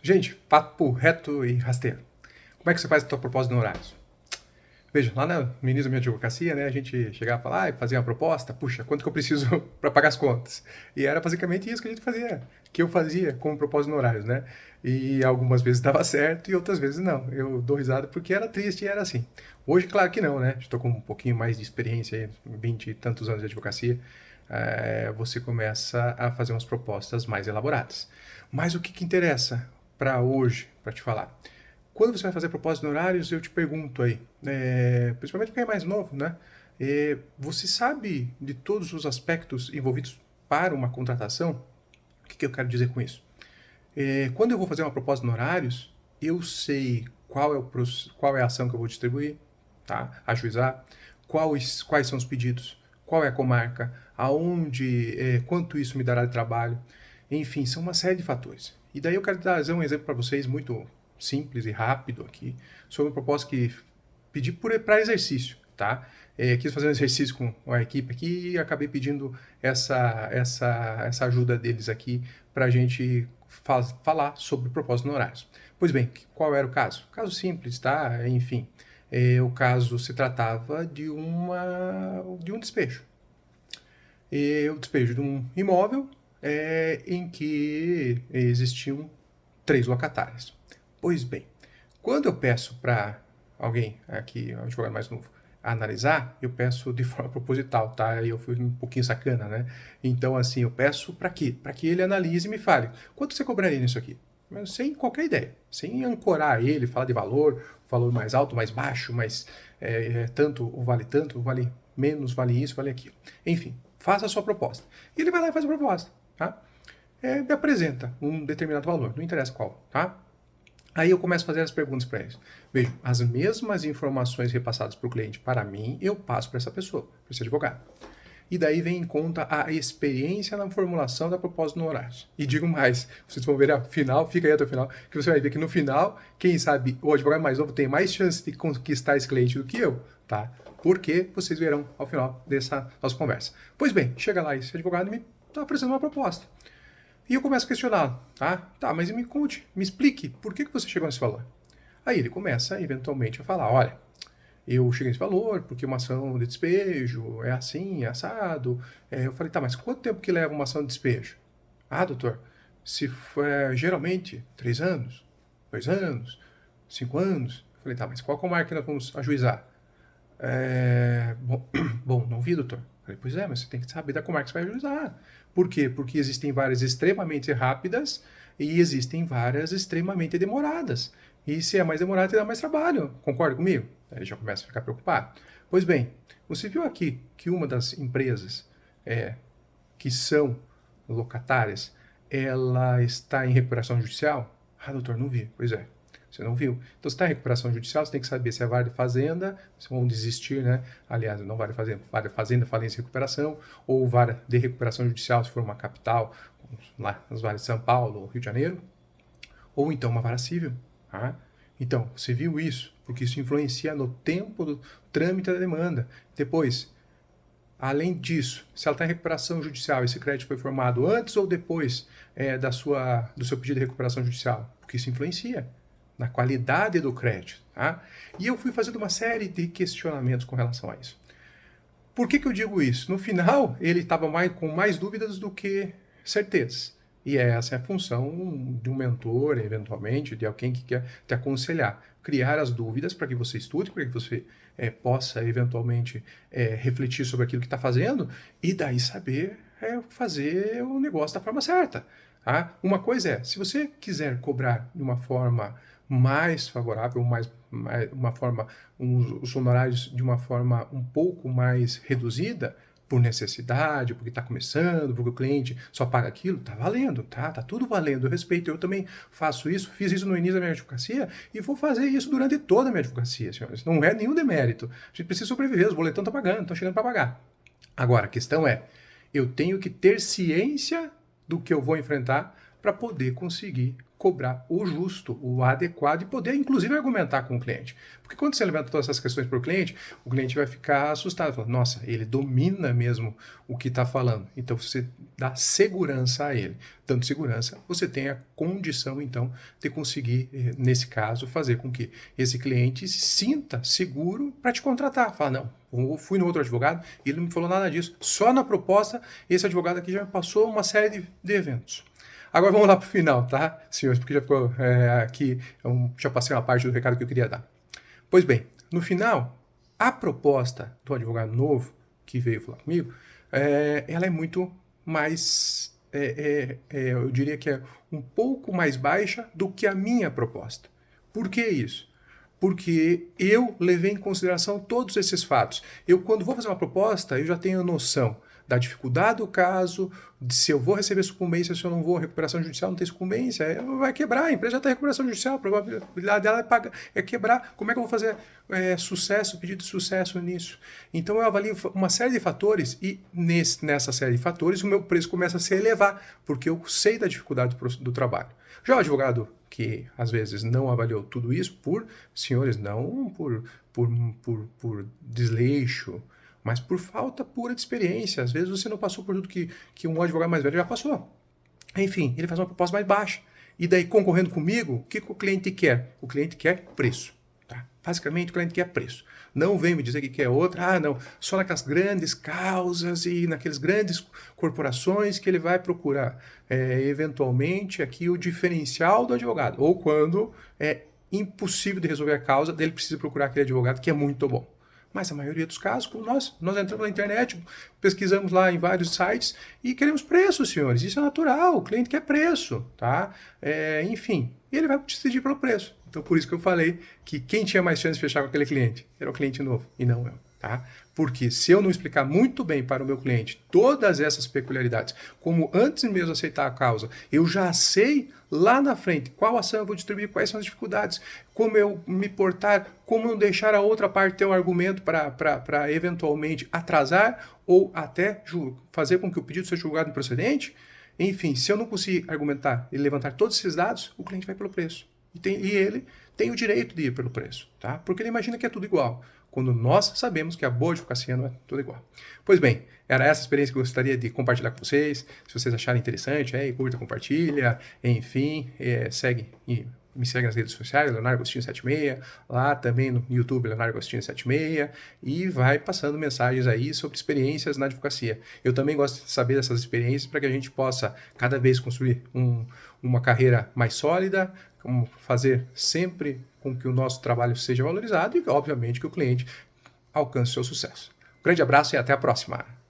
Gente, papo reto e rasteiro. Como é que você faz a tua proposta no horários? Veja, lá no início da minha advocacia, né, a gente chegava a falar, fazia uma proposta, puxa, quanto que eu preciso para pagar as contas? E era basicamente isso que a gente fazia, que eu fazia como propósito no horários, né? E algumas vezes dava certo e outras vezes não. Eu dou risada porque era triste e era assim. Hoje, claro que não, né? Estou com um pouquinho mais de experiência, 20 e tantos anos de advocacia, você começa a fazer umas propostas mais elaboradas. Mas o que interessa para hoje, para te falar? Quando você vai fazer propósito de horários, eu te pergunto aí, principalmente quem é mais novo, né? Você sabe de todos os aspectos envolvidos para uma contratação? O que eu quero dizer com isso? Quando eu vou fazer uma proposta de horários, eu sei qual é a ação que eu vou distribuir, tá? Ajuizar, quais são os pedidos, qual é a comarca, quanto isso me dará de trabalho, enfim, são uma série de fatores. E daí eu quero trazer um exemplo para vocês muito simples e rápido aqui, sobre uma proposta que pedi para exercício, tá? Quis fazer um exercício com a equipe aqui e acabei pedindo essa ajuda deles aqui para a gente falar sobre propósito no horários. Pois bem, qual era o caso? Caso simples, tá? Enfim, o caso se tratava de um despejo. O despejo de um imóvel em que existiam 3 locatários. Pois bem, quando eu peço para alguém, aqui, um advogado mais novo, analisar, eu peço de forma proposital, tá? Eu fui um pouquinho sacana, né? Então, assim, eu peço para quê? Para que ele analise e me fale, quanto você cobraria nisso aqui? Mas sem qualquer ideia, sem ancorar ele, falar de valor mais alto, mais baixo, mais tanto, vale menos, vale isso, vale aquilo. Enfim, faça a sua proposta. E ele vai lá e faz a proposta, tá? Me apresenta um determinado valor, não interessa qual, tá? Aí eu começo a fazer as perguntas para eles. Vejo, as mesmas informações repassadas para o cliente para mim, eu passo para essa pessoa, para esse advogado. E daí vem em conta a experiência na formulação da proposta no horário. E digo mais, vocês vão ver ao final, fica aí até o final, que você vai ver que no final, quem sabe o advogado mais novo tem mais chance de conquistar esse cliente do que eu, tá? Porque vocês verão ao final dessa nossa conversa. Pois bem, chega lá esse advogado e me está apresentando uma proposta. E eu começo a questioná-lo, tá? Tá, mas me conte, me explique, por que você chegou nesse valor? Aí ele começa, eventualmente, a falar, olha, eu cheguei nesse valor porque uma ação de despejo é assim, é assado. Eu falei, tá, mas quanto tempo que leva uma ação de despejo? Ah, doutor, se for, geralmente 3 anos, 2 anos, 5 anos. Eu falei, tá, mas qual comarca que nós vamos ajuizar? Bom, não vi, doutor. Falei, pois é, mas você tem que saber da comarca que você vai ajuizar. Por quê? Porque existem várias extremamente rápidas e existem várias extremamente demoradas. E se é mais demorado, te dá mais trabalho. Concorda comigo? Aí ele já começa a ficar preocupado. Pois bem, você viu aqui que uma das empresas que são locatárias, ela está em recuperação judicial? Ah, doutor, não vi. Pois é, você não viu. Então, se está em recuperação judicial, você tem que saber se é vale fazenda, se vão desistir, né? Aliás, não vale fazenda, falência e recuperação, ou vara de recuperação judicial, se for uma capital, lá nas varas de São Paulo, Rio de Janeiro, ou então uma vara civil. Tá? Então, você viu isso, porque isso influencia no tempo do trâmite da demanda. Depois, além disso, se ela está em recuperação judicial, esse crédito foi formado antes ou depois do seu pedido de recuperação judicial? Porque isso influencia na qualidade do crédito. Tá? E eu fui fazendo uma série de questionamentos com relação a isso. Por que eu digo isso? No final, ele estava com mais dúvidas do que certezas. E essa é a função de um mentor, eventualmente, de alguém que quer te aconselhar. Criar as dúvidas para que você estude, para que você possa, eventualmente, refletir sobre aquilo que está fazendo e daí saber fazer o negócio da forma certa. Tá? Uma coisa é, se você quiser cobrar de uma forma mais favorável, os honorários de uma forma um pouco mais reduzida, por necessidade, porque está começando, porque o cliente só paga aquilo, tá valendo, tá? Tá tudo valendo. Eu respeito, eu também faço isso, fiz isso no início da minha advocacia e vou fazer isso durante toda a minha advocacia, senhores. Não é nenhum demérito. A gente precisa sobreviver, os boletões estão pagando, estão chegando para pagar. Agora, a questão é, eu tenho que ter ciência do que eu vou enfrentar para poder conseguir cobrar o justo, o adequado e poder, inclusive, argumentar com o cliente. Porque quando você levanta todas essas questões para o cliente vai ficar assustado, falando, nossa, ele domina mesmo o que está falando. Então, você dá segurança a ele. Dando segurança, você tem a condição, então, de conseguir, nesse caso, fazer com que esse cliente se sinta seguro para te contratar. Fala, não, eu fui no outro advogado e ele não me falou nada disso. Só na proposta, esse advogado aqui já me passou uma série de eventos. Agora vamos lá para o final, tá, senhores? Porque já ficou aqui, já passei uma parte do recado que eu queria dar. Pois bem, no final, a proposta do advogado novo que veio falar comigo, ela é muito mais, eu diria que é um pouco mais baixa do que a minha proposta. Por que isso? Porque eu levei em consideração todos esses fatos. Eu, quando vou fazer uma proposta, eu já tenho noção da dificuldade do caso, de se eu vou receber sucumbência, se eu não vou, recuperação judicial, não tem sucumbência, vai quebrar, a empresa já tem recuperação judicial, a probabilidade dela é quebrar, como é que eu vou fazer sucesso, pedido de sucesso nisso? Então eu avalio uma série de fatores e nessa série de fatores o meu preço começa a se elevar, porque eu sei da dificuldade do trabalho. Já o advogado que às vezes não avaliou tudo isso senhores, não por desleixo, mas por falta pura de experiência. Às vezes você não passou por tudo que um advogado mais velho já passou. Enfim, ele faz uma proposta mais baixa. E daí, concorrendo comigo, o que o cliente quer? O cliente quer preço. Tá? Basicamente, o cliente quer preço. Não vem me dizer que quer outra. Não. Só naquelas grandes causas e naquelas grandes corporações que ele vai procurar, eventualmente, aqui o diferencial do advogado. Ou quando é impossível de resolver a causa, ele precisa procurar aquele advogado que é muito bom. Mas a maioria dos casos, como nós entramos na internet, pesquisamos lá em vários sites e queremos preço, senhores. Isso é natural, o cliente quer preço, tá? Enfim, ele vai decidir pelo preço. Então, por isso que eu falei que quem tinha mais chance de fechar com aquele cliente era o cliente novo e não eu, tá? Porque se eu não explicar muito bem para o meu cliente todas essas peculiaridades, como antes mesmo de aceitar a causa, eu já sei lá na frente qual ação eu vou distribuir, quais são as dificuldades, como eu me portar, como não deixar a outra parte ter um argumento para eventualmente atrasar ou até fazer com que o pedido seja julgado improcedente. Enfim, se eu não conseguir argumentar e levantar todos esses dados, o cliente vai pelo preço. E ele tem o direito de ir pelo preço, tá? Porque ele imagina que é tudo igual, quando nós sabemos que a boa advocacia não é tudo igual. Pois bem, era essa experiência que eu gostaria de compartilhar com vocês. Se vocês acharem interessante, curta, compartilha, enfim, me segue nas redes sociais, Leonardo Agostinho 76, lá também no YouTube, Leonardo Agostinho 76, e vai passando mensagens aí sobre experiências na advocacia. Eu também gosto de saber dessas experiências para que a gente possa cada vez construir uma carreira mais sólida, como fazer sempre com que o nosso trabalho seja valorizado e, obviamente, que o cliente alcance o seu sucesso. Um grande abraço e até a próxima!